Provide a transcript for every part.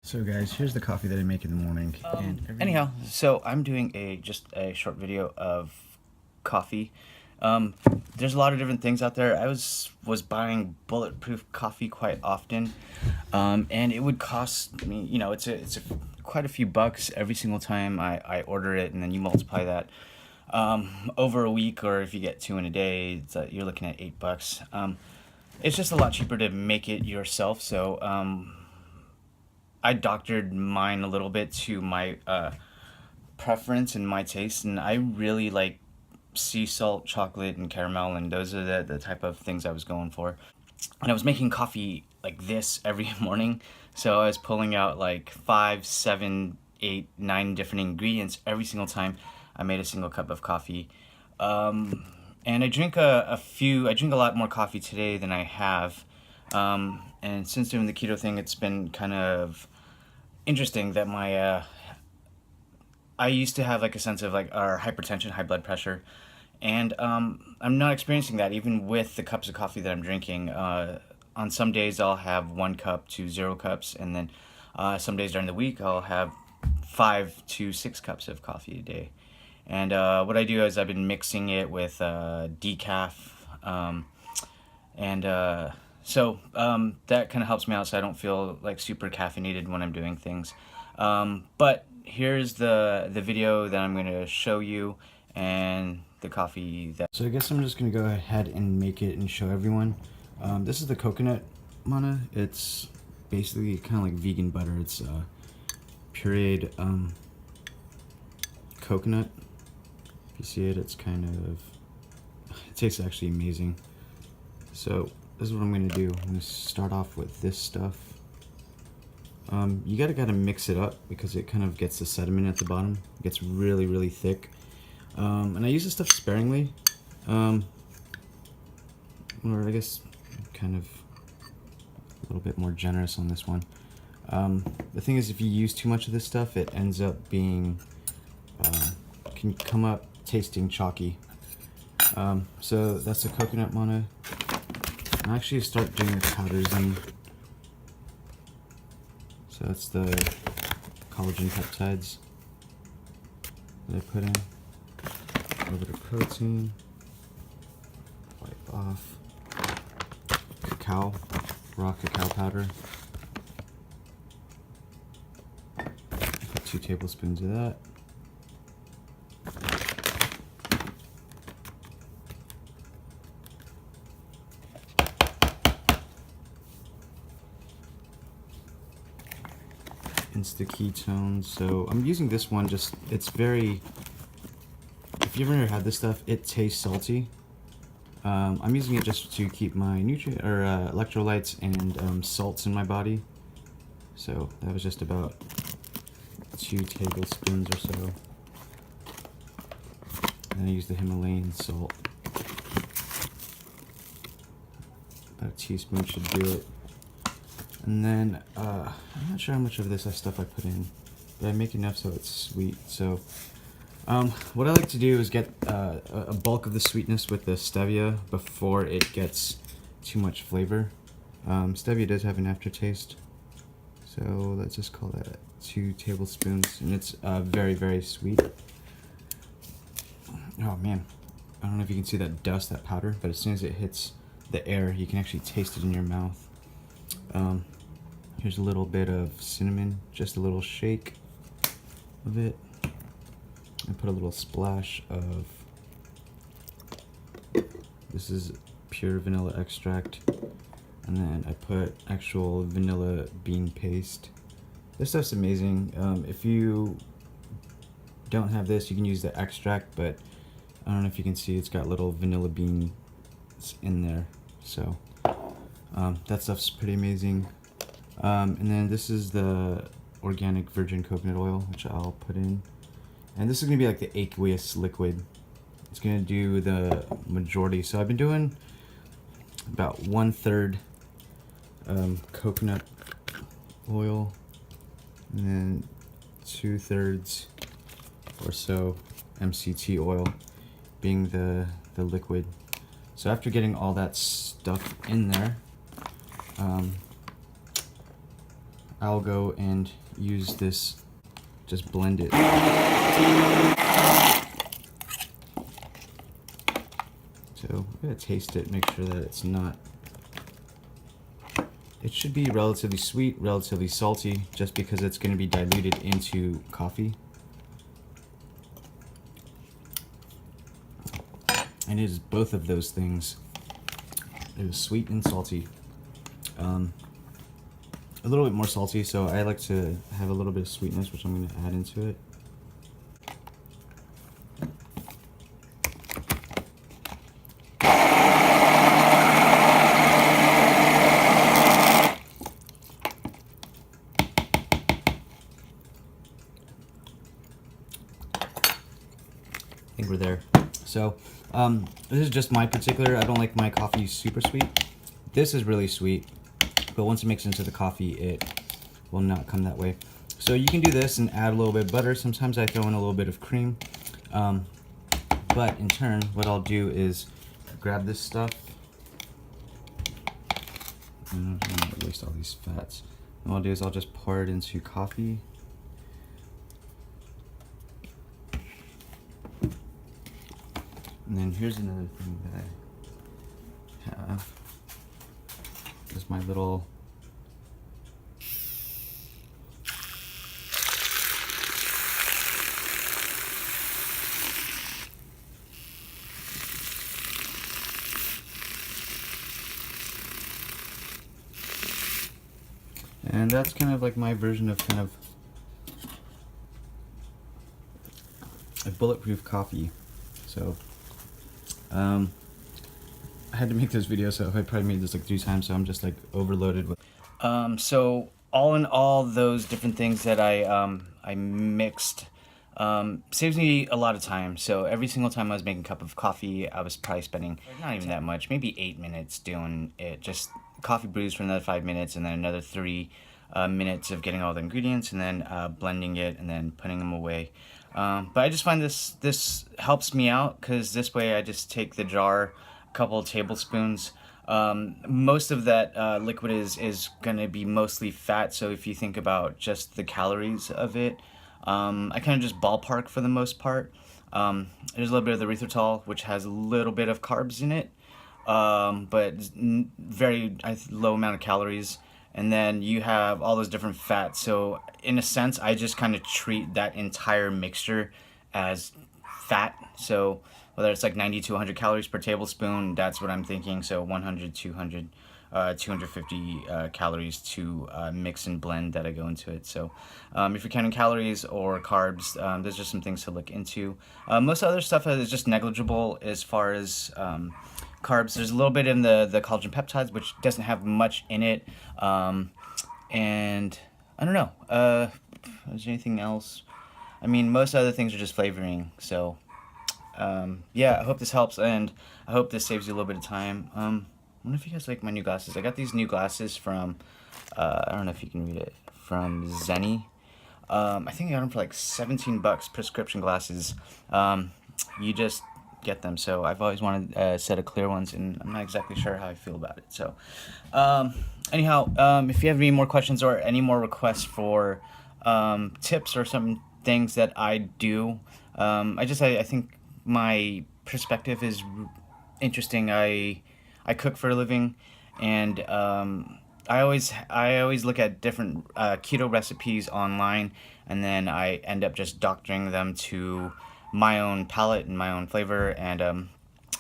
So guys, here's the coffee that I make in the morning. Anyhow, so I'm doing just a short video of coffee. There's a lot of different things out there. I was buying bulletproof coffee quite often, and it would cost me, it's quite a few bucks every single time I order it, and then you multiply that over a week, or if you get two in a day, you're looking at $8. It's just a lot cheaper to make it yourself. So I doctored mine a little bit to my preference and my taste, and I really like sea salt, chocolate, and caramel, and those are the type of things I was going for. And I was making coffee like this every morning, so I was pulling out like 5, 7, 8, 9 different ingredients every single time I made a single cup of coffee. And I drink I drink a lot more coffee today than I have. And since doing the keto thing, it's been kind of interesting that my I used to have like a sense of like hypertension, high blood pressure, and I'm not experiencing that even with the cups of coffee that I'm drinking. On some days I'll have 1 cup to 0 cups, and then some days during the week I'll have 5 to 6 cups of coffee a day. And what I do is I've been mixing it with decaf, and that kind of helps me out, so I don't feel like super caffeinated when I'm doing things. But here's the video that I'm going to show you, and the coffee that... So I guess I'm just going to go ahead and make it and show everyone. This is the coconut mana. It's basically kind of like vegan butter. It's pureed coconut. If you see it, it's kind of... It tastes actually amazing. So this is what I'm going to do. I'm going to start off with this stuff. You gotta mix it up because it kind of gets the sediment at the bottom. It gets really, really thick. And I use this stuff sparingly. Or I guess kind of a little bit more generous on this one. The thing is, if you use too much of this stuff, it ends up being, can come up tasting chalky. So that's the coconut mana. I'll actually start doing the powders in. So that's the collagen peptides that I put in. A little bit of protein. Wipe off. Cacao, raw cacao powder. Put 2 tablespoons of that. Insta ketones. So I'm using this one, it's very, if you've ever had this stuff, it tastes salty. I'm using it just to keep my electrolytes and salts in my body. So that was just about 2 tablespoons or so. And I use the Himalayan salt. About a teaspoon should do it. And then, I'm not sure how much of this stuff I put in, but I make enough so it's sweet. So, what I like to do is get a bulk of the sweetness with the stevia before it gets too much flavor. Stevia does have an aftertaste, so let's just call that 2 tablespoons, and it's very, very sweet. Oh man, I don't know if you can see that dust, that powder, but as soon as it hits the air, you can actually taste it in your mouth. Here's a little bit of cinnamon, just a little shake of it. I put a little splash of, this is pure vanilla extract, and then I put actual vanilla bean paste. This stuff's amazing. If you don't have this, you can use the extract, but I don't know if you can see, it's got little vanilla beans in there. So that stuff's pretty amazing. And then this is the organic virgin coconut oil, which I'll put in. And this is going to be like the aqueous liquid. It's going to do the majority. So I've been doing about 1/3 coconut oil, and then 2/3 or so MCT oil being the liquid. So after getting all that stuff in there, I'll go and use this, just blend it. So I'm gonna taste it, make sure that it's not. It should be relatively sweet, relatively salty, just because it's gonna be diluted into coffee. And it is both of those things. It is sweet and salty. A little bit more salty, so I like to have a little bit of sweetness, which I'm going to add into it. I think we're there. So this is just my particular, I don't like my coffee super sweet. This is really sweet, but once it mixes into the coffee, it will not come that way. So you can do this and add a little bit of butter. Sometimes I throw in a little bit of cream. But in turn, what I'll do is grab this stuff. I'm gonna waste all these fats. And what I'll do is I'll just pour it into coffee. And then here's another thing that I have. Just my little and that's kind of like my version of kind of a bulletproof coffee. So I had to make this video, so I probably made this like 3 times, so I'm just like overloaded with. So all in all, those different things that I mixed saves me a lot of time. So every single time I was making a cup of coffee, I was probably spending not even that much, maybe 8 minutes doing it. Just coffee brews for another 5 minutes, and then another 3 minutes of getting all the ingredients, and then blending it, and then putting them away. But I just find this helps me out, because this way I just take the jar, a couple of tablespoons. Most of that liquid is going to be mostly fat, so if you think about just the calories of it, I kind of just ballpark for the most part. There's a little bit of the erythritol, which has a little bit of carbs in it, but very low amount of calories. And then you have all those different fats. So in a sense, I just kind of treat that entire mixture as fat. So whether it's like 90 to 100 calories per tablespoon, that's what I'm thinking. So 100, 200, 250 calories to mix and blend that I go into it. So if you're counting calories or carbs, there's just some things to look into. Most other stuff is just negligible as far as carbs. There's a little bit in the collagen peptides, which doesn't have much in it. And I don't know. Is there anything else? I mean, most other things are just flavoring. So yeah, I hope this helps, and I hope this saves you a little bit of time. I wonder if you guys like my new glasses. I got these new glasses from, I don't know if you can read it, from Zenny. I think I got them for like 17 bucks, prescription glasses. You just get them. So I've always wanted a set of clear ones, and I'm not exactly sure how I feel about it. So anyhow, if you have any more questions or any more requests for tips or some things that I do, I think my perspective is interesting. I cook for a living, and I always look at different keto recipes online, and then I end up just doctoring them to my own palate and my own flavor. And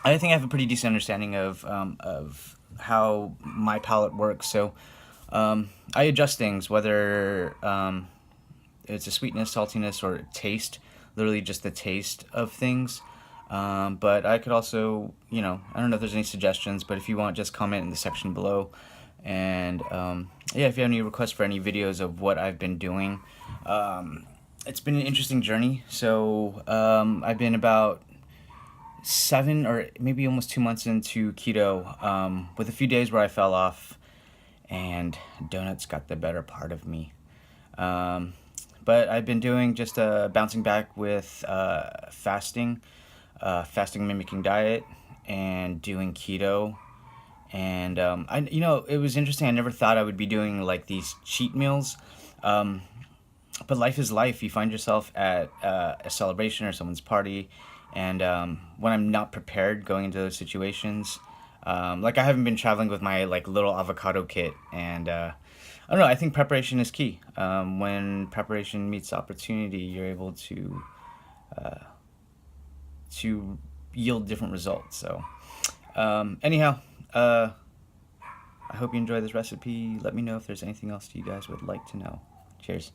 I think I have a pretty decent understanding of how my palate works. So I adjust things, whether it's a sweetness, saltiness, or taste, literally just the taste of things. But I could also, I don't know if there's any suggestions, but if you want, just comment in the section below. And yeah, if you have any requests for any videos of what I've been doing, it's been an interesting journey. So I've been about 7 or maybe almost 2 months into keto, with a few days where I fell off, and donuts got the better part of me. But I've been doing just bouncing back with fasting mimicking diet, and doing keto, And it was interesting. I never thought I would be doing like these cheat meals. Um, but life is life. You find yourself at a celebration or someone's party, and when I'm not prepared going into those situations, like I haven't been traveling with my like little avocado kit, and I don't know. I think preparation is key. When preparation meets opportunity, you're able to yield different results. So, anyhow, I hope you enjoy this recipe. Let me know if there's anything else you guys would like to know. Cheers.